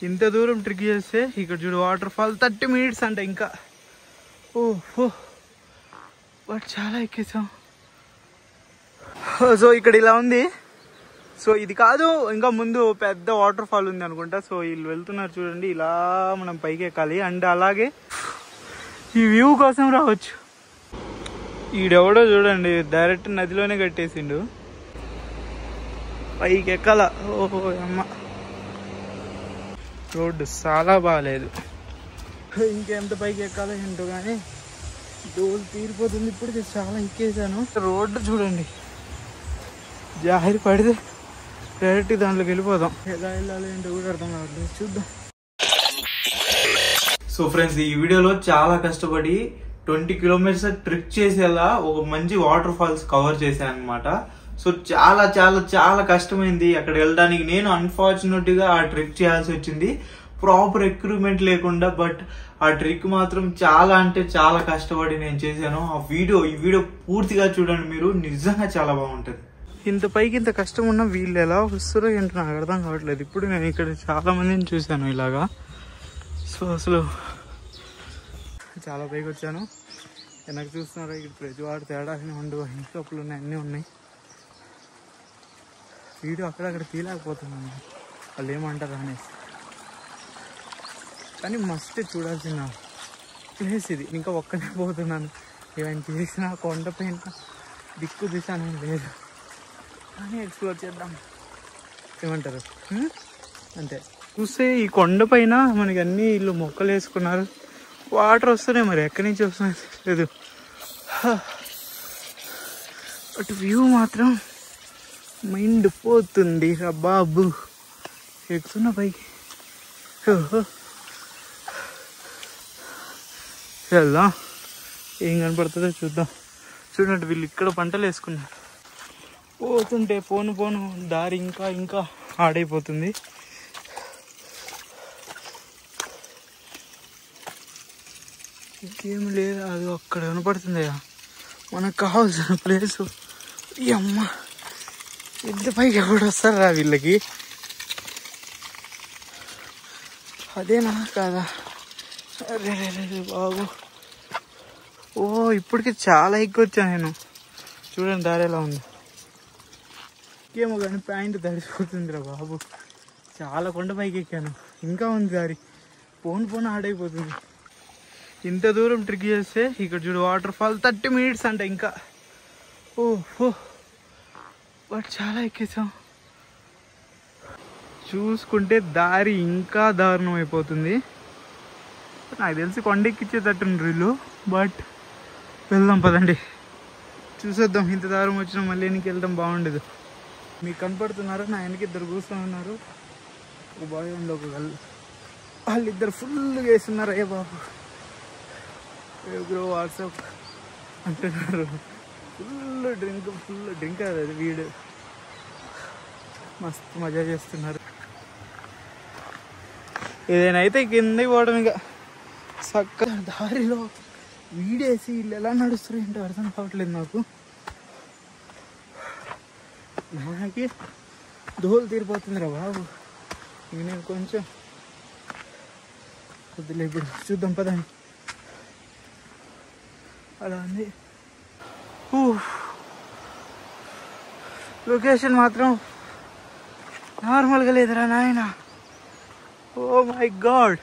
ఇంత దూరం ట్రిక్ చేస్తే ఇక్కడ చూడు వాటర్ ఫాల్ 30 minutes అంట ఇంకా. ఓహో బట్ చాలా ఎక్కేసాం. సో ఇక్కడ ఇలా ఉంది. సో ఇది కాదు, ఇంకా ముందు పెద్ద వాటర్ ఫాల్ ఉంది అనుకుంటా. సో వీళ్ళు వెళ్తున్నారు చూడండి, ఇలా మనం పైకి ఎక్కాలి. అండ్ అలాగే ఈ వ్యూ కోసం రావచ్చు. ఈడెవడో చూడండి డైరెక్ట్ నదిలోనే కట్టేసిండు, పైకి ఎక్కాల. ఓహో అమ్మ, రోడ్డు చాలా బాగాలేదు. ఇంకెంత పైకి ఎక్కాలో ఏంటో కానీ డోలు తీరిపోతుంది. ఇప్పటికే చాలా ఎక్కేసాను. రోడ్డు చూడండి, జారి పడితే డైరెక్ట్ దాంట్లోకి వెళ్ళిపోదాం. ఎలా వెళ్ళాలి ఏంటో కూడా అర్థం కావట్లేదు, చూద్దాం. సో ఫ్రెండ్స్, ఈ వీడియోలో చాలా కష్టపడి 20 kilometers ట్రిక్ చేసేలా ఒక మంచి వాటర్ ఫాల్స్ కవర్ చేశాను అనమాట. సో చాలా చాలా చాలా కష్టమైంది అక్కడ వెళ్ళడానికి. నేను అన్ఫార్చునేట్ గా ఆ ట్రిక్ చేయాల్సి వచ్చింది, ప్రాపర్ ఎక్విప్మెంట్ లేకుండా. బట్ ఆ ట్రిక్ మాత్రం చాలా అంటే చాలా కష్టపడి నేను చేశాను. ఈ వీడియో పూర్తిగా చూడండి మీరు, నిజంగా చాలా బాగుంటుంది. ఇంత పైకి ఇంత కష్టం ఉన్నా వీళ్ళు ఎలా వస్తారో ఏంటో నాకు అర్థం కావట్లేదు. ఇప్పుడు నేను ఇక్కడ చాలా మందిని చూశాను ఇలాగా. సో అసలు చాలా పైకి వచ్చాను. వెనక్కి చూస్తున్నారా, ఇక్కడ ప్రతివాడు తేడా ఉండు, కప్పులు ఉన్నాయి, అన్నీ ఉన్నాయి. వీడియో అక్కడక్కడ తీయలేకపోతున్నాను, వాళ్ళు ఏమంటారు అనేసి. కానీ మస్ట్ చూడాల్సిన ప్లేస్ ఇది. ఇంకా ఒక్కనే పోతున్నాను, ఏమైనా చేసిన కొండపైన దిక్కు దిశాను లేదు, కానీ ఎక్స్ప్లోర్ చేద్దాం. ఏమంటారు అంతే. చూస్తే ఈ కొండపైన మనకి అన్ని ఇల్లు మొక్కలు వేసుకున్నారు, వాటర్ వస్తున్నాయి, మరి ఎక్కడి నుంచి వస్తున్నాయి లేదు. బట్ వ్యూ మాత్రం మైండ్ పోతుంది రా బాబు. ఎక్కుతున్నా పైకి, వెళ్దాం. ఏం కనపడుతుందో చూద్దాం. చూడండి వీళ్ళు ఇక్కడ పంటలు వేసుకున్నారు. పోతుంటే పోను దారి ఇంకా ఇంకా ఆడైపోతుంది. ఇంకేం లేదు, అది అక్కడ కనపడుతుంది మనకు కావాల్సిన ప్లేసు. ఈ అమ్మ, ఎంత పైకి ఎప్పుడు వస్తారా వీళ్ళకి? అదేనా కాదా? అరే బాబు, ఓ ఇప్పటికి చాలా ఎక్కువ వచ్చాను నేను. చూడండి దారి ఎలా ఉంది. ఇంకేమో కానీ ప్యాంట్ తడిసిపోతుందిరా బాబు. చాలా కొండ పైకి ఎక్కాను, ఇంకా ఉంది దారి. పోను ఆడైపోతుంది. ఇంత దూరం ట్రిక్ చేస్తే ఇక్కడ చూడు వాటర్ ఫాల్ 30 minutes అంట ఇంకా. ఓహో బట్ చాలా ఎక్కేసాం. చూసుకుంటే దారి ఇంకా దారుణం అయిపోతుంది. నాకు తెలిసి కొండ ఎక్కించేటట్టుండ్రు వీళ్ళు. బట్ వెళ్దాం పదండి, చూసేద్దాం. ఇంత దారం వచ్చినా మళ్ళీ వెనక్కి వెళ్దాం బాగుండదు. మీకు కనపడుతున్నారా, నా వెనక ఇద్దరు కూర్చొని ఉన్నారు, ఒక బాయ్ ఉంది ఒక గల్. వాళ్ళిద్దరు ఫుల్గా వేస్తున్నారు. అయ్యే బాబు, బ్రో వాట్సాప్ అంటున్నారు. ఫుల్ డ్రింక్ అది వీడు, మస్తు మజా చేస్తున్నారు. ఏదైనా కిందకి పోవడం ఇక. చక్కగా దారిలో వీడేసి వీళ్ళు ఎలా నడుస్తారు ఏంటో అర్థం కావట్లేదు నాకు. మనకి దోలు తీరిపోతుందిరా బాబు. ఇంక నేను కొంచెం కొద్దిలే, ఇప్పుడు చూద్దాం పదండి. అలా ఉంది. లొకేషన్ మాత్రం నార్మల్గా లేదురా నాయన. ఓ మై గాడ్,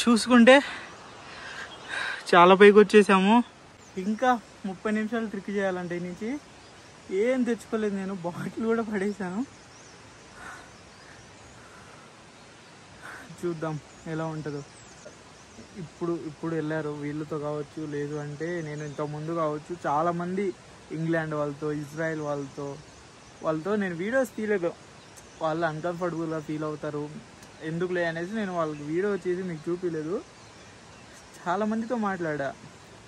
చూసుకుంటే చాలా పైకి వచ్చేసాము. ఇంకా 30 నిమిషాలు ట్రిక్ చేయాలంటే నుంచి ఏం తెచ్చుకోలేదు నేను, బాటిల్ కూడా పడేసాను. చూద్దాం ఎలా ఉంటుందో. ఇప్పుడు వెళ్ళారు వీళ్ళతో కావచ్చు, లేదు అంటే నేను ఇంతకుముందు కావచ్చు. చాలామంది ఇంగ్లాండ్ వాళ్ళతో, ఇజ్రాయెల్ వాళ్ళతో నేను వీడియోస్ తీయలేదు. వాళ్ళు అన్కంఫర్టబుల్గా ఫీల్ అవుతారు ఎందుకులే అనేసి నేను వాళ్ళకి వీడియో చేసి మీకు చూపించలేదు. చాలామందితో మాట్లాడా.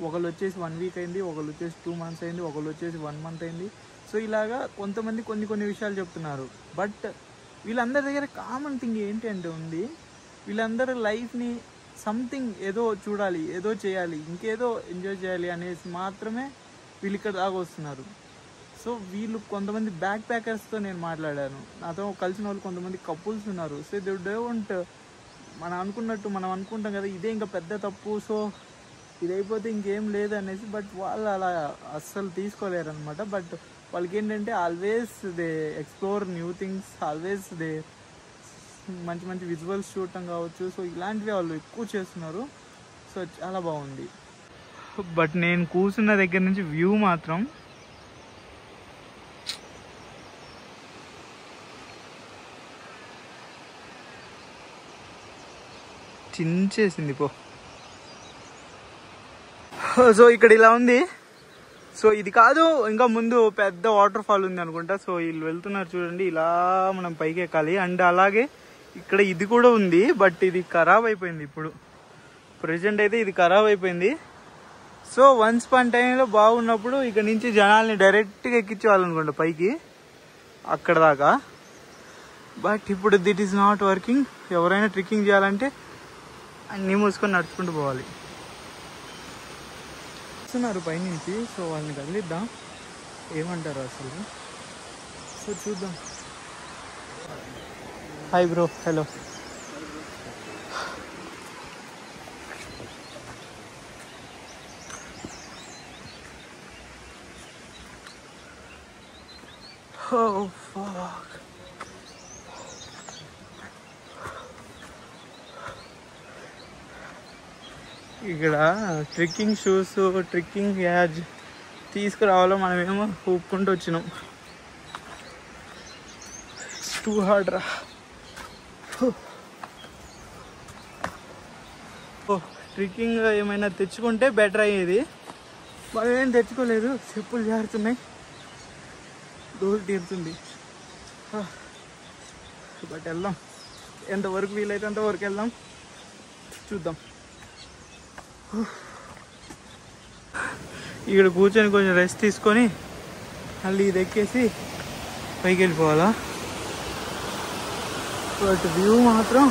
ఒకళ్ళు వచ్చేసి 1 week అయింది, ఒకళ్ళు వచ్చేసి 2 months అయింది, ఒకళ్ళు వచ్చేసి 1 month అయింది. సో ఇలాగా కొంతమంది కొన్ని విషయాలు చెప్తున్నారు. బట్ వీళ్ళందరి దగ్గర కామన్ థింగ్ ఏంటి అంటే ఉంది, వీళ్ళందరూ లైఫ్ని సంథింగ్ ఏదో చూడాలి, ఏదో చేయాలి, ఇంకేదో ఎంజాయ్ చేయాలి అనేసి మాత్రమే వీళ్ళు ఇక్కడ దాకా వస్తున్నారు. సో వీళ్ళు కొంతమంది బ్యాక్ ప్యాకర్స్తో నేను మాట్లాడాను, నాతో కలిసిన వాళ్ళు కొంతమంది కపుల్స్ ఉన్నారు. సో దే డోంట్ మనం అనుకుంటాం కదా ఇదే ఇంకా పెద్ద తప్పు, సో ఇదైపోతే ఇంకేం లేదు అనేసి. బట్ వాళ్ళు అలా అస్సలు తీసుకోలేరు అనమాట. బట్ వాళ్ళకి ఏంటంటే always they explore new things, always they మంచి మంచి విజువల్స్ చూడటం కావచ్చు. సో ఇలాంటివి వాళ్ళు ఎక్కువ చేస్తున్నారు. సో చాలా బాగుంది. బట్ నేను కూర్చున్న దగ్గర నుంచి వ్యూ మాత్రం చించేసింది పో. సో ఇక్కడ ఇలా ఉంది. సో ఇది కాదు, ఇంకా ముందు పెద్ద వాటర్ ఫాల్ ఉంది అనుకుంటా. సో వీళ్ళు వెళ్తున్నారు చూడండి, ఇలా మనం పైకి ఎక్కాలి. అండ్ అలాగే ఇక్కడ ఇది కూడా ఉంది, బట్ ఇది ఖరాబ్ అయిపోయింది. ఇప్పుడు ప్రెజెంట్ అయితే ఇది ఖరాబ్ అయిపోయింది. సో వన్స్ పన్ టైంలో బాగున్నప్పుడు ఇక్కడ నుంచి జనాల్ని డైరెక్ట్గా ఎక్కించేవాళ్ళనుకుంటా పైకి అక్కడ దాకా. బట్ ఇప్పుడు దిట్ ఈస్ నాట్ వర్కింగ్. ఎవరైనా ట్రెక్కింగ్ చేయాలంటే అన్నీ మూసుకొని నడుచుకుంటూ పోవాలి. వస్తున్నారు పైనుంచి. సో వాళ్ళని కదిలిద్దాం, ఏమంటారు అసలు. సో చూద్దాం. Hi bro. Hello. Oh fuck. ఇక్కడ ట్రెక్కింగ్ షూస్, ట్రెక్కింగ్ యాజ్ తీసుకురావాలో మనమేమో ఊపుకుంటూ వచ్చినాం. టూ హార్డ్ రా. ట్రెక్కింగ్ ఏమైనా తెచ్చుకుంటే బెటర్ అయ్యేది. మనం ఏం తెచ్చుకోలేదు, చెప్పులు జారుతున్నాయి, దూరం తీరుతుంది. బట్ వెళ్దాం, ఎంతవరకు వీలైతే అంతవరకు వెళ్దాం, చూద్దాం. ఇక్కడ కూర్చొని కొంచెం రెస్ట్ తీసుకొని మళ్ళీ ఇది ఎక్కేసి పైకి వెళ్ళిపోవాలా. బట్ వ్యూ మాత్రం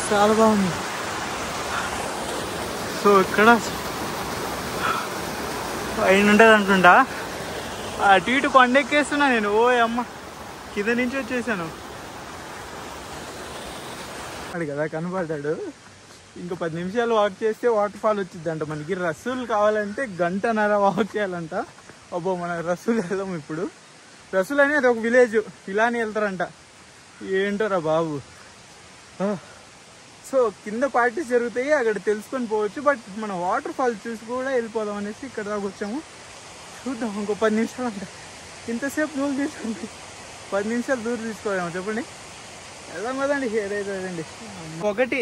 చాలా బాగుంది. సో ఇక్కడ పైన ఉంటుంది అనుకుంటా. అటు ఇటు కొండెక్కేస్తున్నా నేను. ఓ అమ్మ, కింద నుంచి వచ్చేసాను. అడు కదా కనపడ్డాడు. ఇంకో 10 నిమిషాలు వాక్ చేస్తే వాటర్ ఫాల్ వచ్చిందంట. మనకి రసూల్ కావాలంటే 1.5 గంట వాక్ చేయాలంట. అబ్బో, మన రసూల్ వెళ్దాం ఇప్పుడు. రసూల్ అనేది ఒక విలేజ్, ఇలానే వెళ్తారంట. ఏంటోరా బాబు. సో కింద పార్టీస్ జరుగుతాయి, అక్కడ తెలుసుకొని పోవచ్చు. బట్ మనం వాటర్ ఫాల్ చూసి కూడా వెళ్ళిపోదాం అనేసి ఇక్కడ దాకా వచ్చాము. చూద్దాం, ఇంకో 10 నిమిషాలు అంట. ఇంతసేపు దూరం తీసుకోండి, 10 నిమిషాలు దూరం తీసుకోలేము చెప్పండి. వెళ్దాం కదండి, ఏదైతే. ఒకటి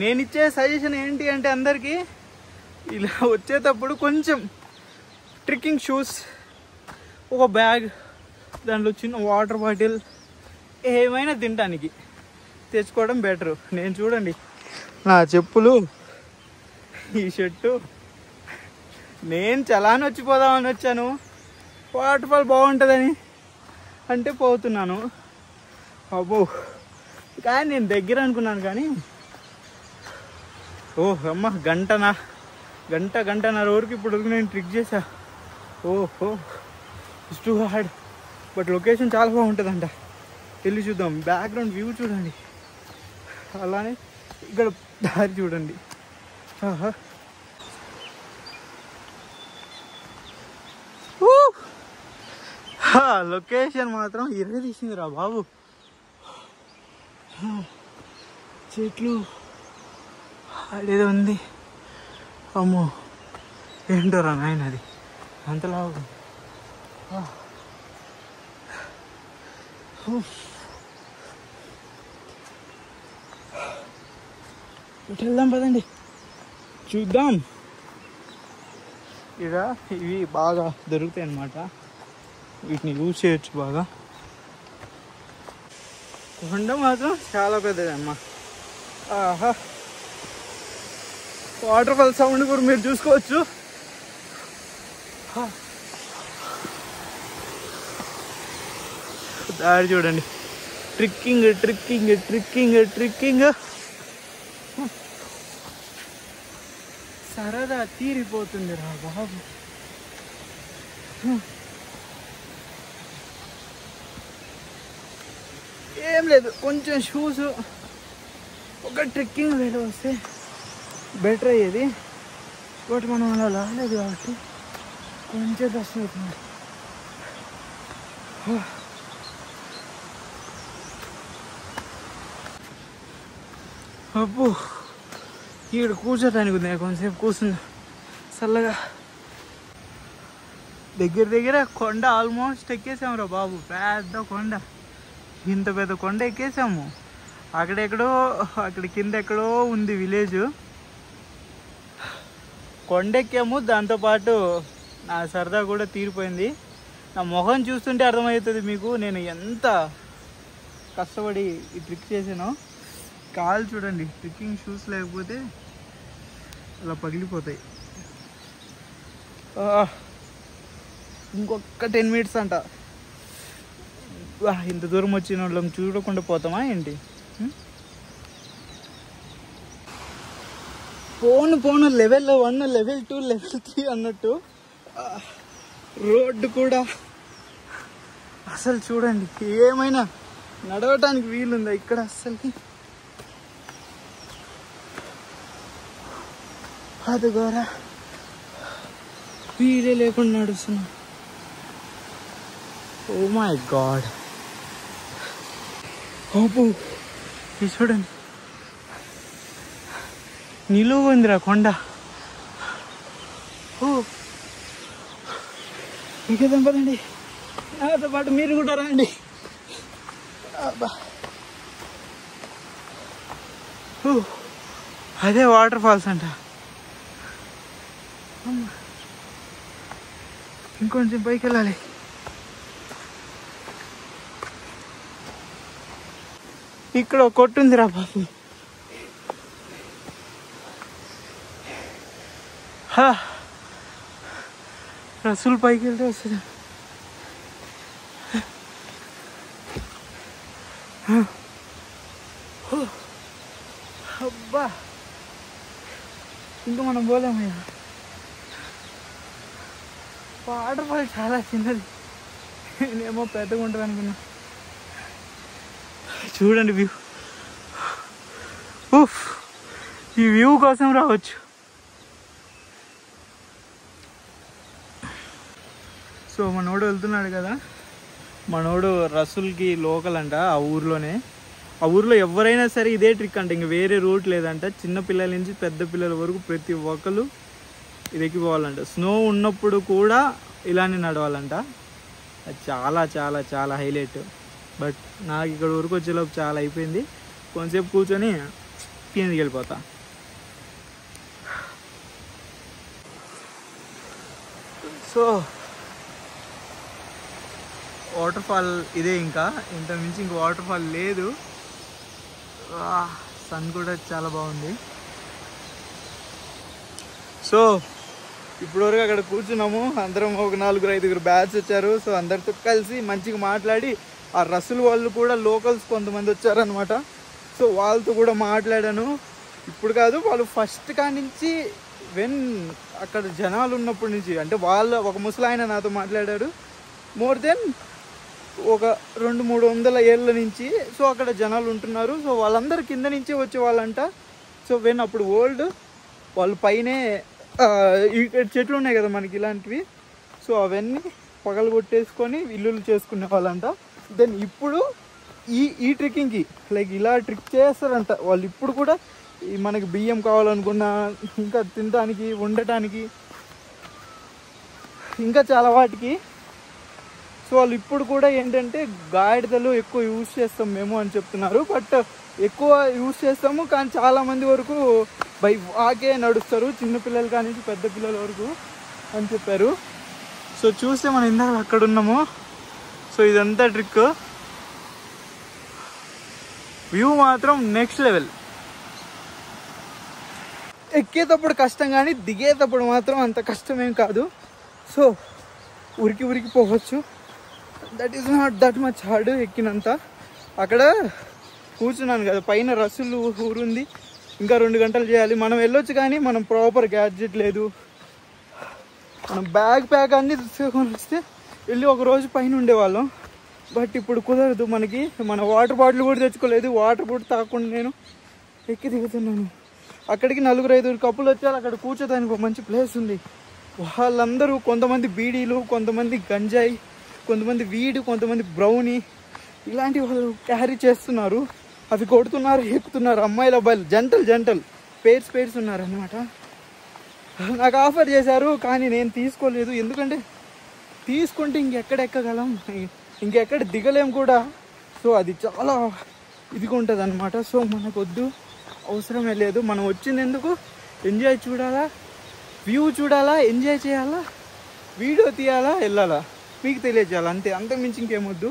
నేను ఇచ్చే సజెషన్ ఏంటి అంటే అందరికీ ఇలా వచ్చేటప్పుడు కొంచెం ట్రెక్కింగ్ షూస్, ఒక బ్యాగ్, దాంట్లో చిన్న వాటర్ బాటిల్, ఏమైనా తినడానికి తెచ్చుకోవడం బెటరు. నేను చూడండి, నా చెప్పులు, ఈ షర్టు, నేను చలాని వచ్చిపోదామని వచ్చాను. వాటర్ ఫాల్ బాగుంటుందని అంటే పోతున్నాను. అబ్బో, కానీ నేను దగ్గర అనుకున్నాను. కానీ ఓ అమ్మ, గంటన్నర వరకు ఇప్పుడు నేను ట్రిక్ చేసా. ఓహో, it's too hard. But location చాలా బాగుంటుందంట, వెళ్ళి చూద్దాం. బ్యాక్గ్రౌండ్ వ్యూ చూడండి, అలానే ఇక్కడ దారి చూడండి. లొకేషన్ మాత్రం ఇరవై తీసిందిరా బాబు. చెట్లు అదేదో ఉంది. అమ్మో, ఏంటోరా నాయన అది అంతలా. ఇటు వెళ్దాం పదండి, చూద్దాం. ఇక ఇవి బాగా దొరుకుతాయి అన్నమాట, వీటిని యూజ్ చేయొచ్చు బాగా. కొండ మాత్రం చాలా పెద్దదమ్మా. ఆహా, వాటర్ ఫాల్ సౌండ్ కూడా మీరు చూసుకోవచ్చు. దారి చూడండి, ట్రిక్కింగ్ సరదా తీరిపోతుంది రా బాబు. ఏం లేదు, కొంచెం షూస్ ఒక ట్రెక్కింగ్ వేలో వస్తే బెటర్ అయ్యేది. బట్ మనం అలా రాలేదు కాబట్టి కొంచెం కష్టం అవుతుంది. అబ్బో, ఇక్కడ కూర్చోటానికి ఉంది, కొంతసేపు కూర్చుందా చల్లగా. దగ్గర కొండ ఆల్మోస్ట్ ఎక్కేసాము రా బాబు, పెద్ద కొండ. ఇంత పెద్ద కొండ ఎక్కేసాము. అక్కడ కింద ఎక్కడో ఉంది విలేజ్. కొండ ఎక్కాము, దాంతోపాటు నా సరదా కూడా తీరిపోయింది. నా మొహం చూస్తుంటే అర్థమవుతుంది మీకు నేను ఎంత కష్టపడి ఈ ట్రిక్ చేసానో. కాలు చూడండి, ట్రిక్కింగ్ షూస్ లేకపోతే అలా పగిలిపోతాయి. ఇంకొక 10 minutes అంట. ఇంత దూరం వచ్చిన వాళ్ళం చూడకుండా పోతామా ఏంటి? పోను లెవెల్ 1, లెవెల్ 2, లెవెల్ 3 అన్నట్టు రోడ్డు కూడా అసలు చూడండి, ఏమైనా నడవటానికి వీలుందా ఇక్కడ? అస్సలకి అది గోరా వీలే లేకుండా నడుస్తున్నా. ఓ మై గాడ్, ఓపు ఇది చూడండి, నిలువ ఉందిరా కొండ. ఓ మీకేదాం పదండి, నాతో పాటు మీరు కూడా రండి. అదే వాటర్ ఫాల్స్ అంట. ఇంకొంచెం పైకి వెళ్ళాలి. ఇక్కడ ఒక కొట్టు ఉందిరా బాబు. రసూల్ పైకి వెళ్తే వస్తుంది. అబ్బా, ఇంకా మనం పోలేమయ్యా. వాటర్ ఫాల్ చాలా చిన్నది, నేనేమో పెద్దగా ఉంటుంది అనుకున్నా. చూడండి వ్యూ. ఈ వ్యూ కోసం రావచ్చు. సో మనోడు వెళ్తున్నాడు కదా, మనోడు రసూల్కి లోకల్ అంట ఆ ఊర్లోనే. ఆ ఊర్లో ఎవరైనా సరే ఇదే ట్రిక్ అంట, ఇంక వేరే రూట్ లేదంట. చిన్న పిల్లల నుంచి పెద్ద పిల్లల వరకు ప్రతి ఒక్కరు ఇది ఎక్కిపోవాలంట. స్నో ఉన్నప్పుడు కూడా ఇలానే నడవాలంట. అది చాలా చాలా చాలా హైలైట్. బట్ నాకు ఇక్కడ వరకు వచ్చేలోపు చాలా అయిపోయింది. కొంతసేపు కూర్చొని కిందకి వెళ్ళిపోతా. సో వాటర్ ఫాల్ ఇదే, ఇంకా ఇంత మించి ఇంక వాటర్ ఫాల్ లేదు. సన్ కూడా చాలా బాగుంది. సో ఇప్పటివరకు అక్కడ కూర్చున్నాము అందరం. ఒక 4-5 బ్యాచ్ వచ్చారు. సో అందరితో కలిసి మంచిగా మాట్లాడి, ఆ రసూల్ వాళ్ళు కూడా లోకల్స్ కొంతమంది వచ్చారనమాట. సో వాళ్ళతో కూడా మాట్లాడాను. ఇప్పుడు కాదు, వాళ్ళు ఫస్ట్ కాడి నుంచి అక్కడ జనాలు ఉన్నప్పటి నుంచి, అంటే ఒక ముసలాయన నాతో మాట్లాడాడు. మోర్ దెన్ ఒక 200-300 ఏళ్ళ నుంచి. సో అక్కడ జనాలు ఉంటున్నారు. సో వాళ్ళందరూ కింద నుంచే వచ్చే వాళ్ళంట. సో అప్పుడు ఓల్డ్ వాళ్ళు పైనే ఇక్కడ చెట్లు ఉన్నాయి కదా మనకి ఇలాంటివి, సో అవన్నీ పగలు కొట్టేసుకొని ఇల్లులు చేసుకునే వాళ్ళంట. దెన్ ఇప్పుడు ఈ ట్రెక్కింగ్కి లైక్ ఇలా ట్రిక్ చేస్తారంట వాళ్ళు. ఇప్పుడు కూడా మనకి బియ్యం కావాలనుకున్నా, ఇంకా తినడానికి, ఉండటానికి, ఇంకా చాలా వాటికి. సో వాళ్ళు ఇప్పుడు కూడా ఏంటంటే గాడిదలు ఎక్కువ యూజ్ చేస్తాం మేము అని చెప్తున్నారు. బట్ ఎక్కువ యూజ్ చేస్తాము, కానీ చాలామంది వరకు బై వాకే నడుస్తారు, చిన్నపిల్లలు కానీ పెద్ద పిల్లల వరకు అని చెప్పారు. సో చూస్తే మనం ఇందాక అక్కడ ఉన్నాము. సో ఇదంతా ట్రిక్. వ్యూ మాత్రం నెక్స్ట్ లెవెల్. ఎక్కేటప్పుడు కష్టం, కానీ దిగేటప్పుడు మాత్రం అంత కష్టమేం కాదు. సో ఉరికి పోవచ్చు. That is not that much hard. ఎక్కినంత అక్కడ కూర్చున్నాను కదా, పైన రసూల్ ఊరుంది, ఇంకా 2 గంటలు చేయాలి. మనం వెళ్ళొచ్చు కానీ మనం ప్రాపర్ గ్యాడ్జెట్ లేదు, మనం బ్యాగ్ అన్నీ తీసుకొని వస్తే వెళ్ళి ఒక రోజు పైన ఉండేవాళ్ళం. బట్ ఇప్పుడు కుదరదు మనకి. మన వాటర్ బాటిల్ కూడా తెచ్చుకోలేదు. వాటర్ కూడా తాగకుండా నేను ఎక్కి దిగుతున్నాను. అక్కడికి 4-5 కప్పులు వచ్చారు. అక్కడ కూర్చోదానికి ఒక మంచి ప్లేస్ ఉంది. వాళ్ళందరూ కొంతమంది బీడీలు, కొంతమంది గంజాయి, కొంతమంది వీడు, కొంతమంది బ్రౌనీ ఇలాంటి వాళ్ళు క్యారీ చేస్తున్నారు. అవి కొడుతున్నారు, ఎక్కుతున్నారు. అమ్మాయిలు అబ్బాయిలు జంటలు పేర్స్ ఉన్నారు అన్నమాట. నాకు ఆఫర్ చేశారు కానీ నేను తీసుకోలేదు. ఎందుకంటే తీసుకుంటే ఇంకెక్కడెక్కగలం, ఇంకెక్కడ దిగలేం కూడా. సో అది చాలా ఇదిగా ఉంటుంది అనమాట. సో మనకు వద్దు, అవసరమే లేదు. మనం వచ్చింది ఎందుకు? ఎంజాయ్ చూడాలా, వ్యూ చూడాలా, ఎంజాయ్ చేయాలా, వీడియో తీయాలా, వెళ్ళాలా, మీకు తెలియజేయాలి అంతే. అంతకుమించి ఇంకేమొద్దు.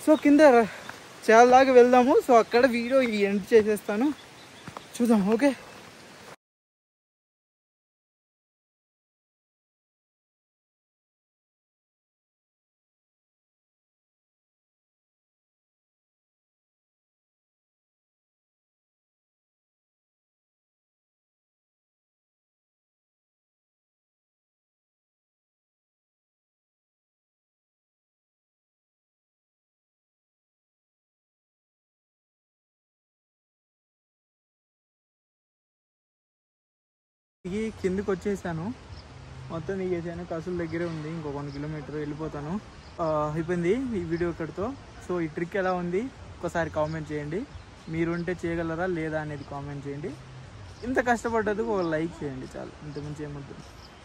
సో కింద చాలా దాకా వెళ్దాము. సో అక్కడ వీడియో ఎండ్ చేసేస్తాను, చూద్దాం. ఓకే. దిగి కిందకి వచ్చేసాను, మొత్తం దిగేసాను. కసులు దగ్గరే ఉంది, ఇంకో 1 కిలోమీటర్ వెళ్ళిపోతాను. అయిపోయింది ఈ వీడియో ఇక్కడితో. సో ఈ ట్రిక్ ఎలా ఉంది ఒకసారి కామెంట్ చేయండి. మీరుంటే చేయగలరా లేదా అనేది కామెంట్ చేయండి. ఇంత కష్టపడ్డది ఒక లైక్ చేయండి చాలు, ఇంతకుమించి ఏమొద్దు.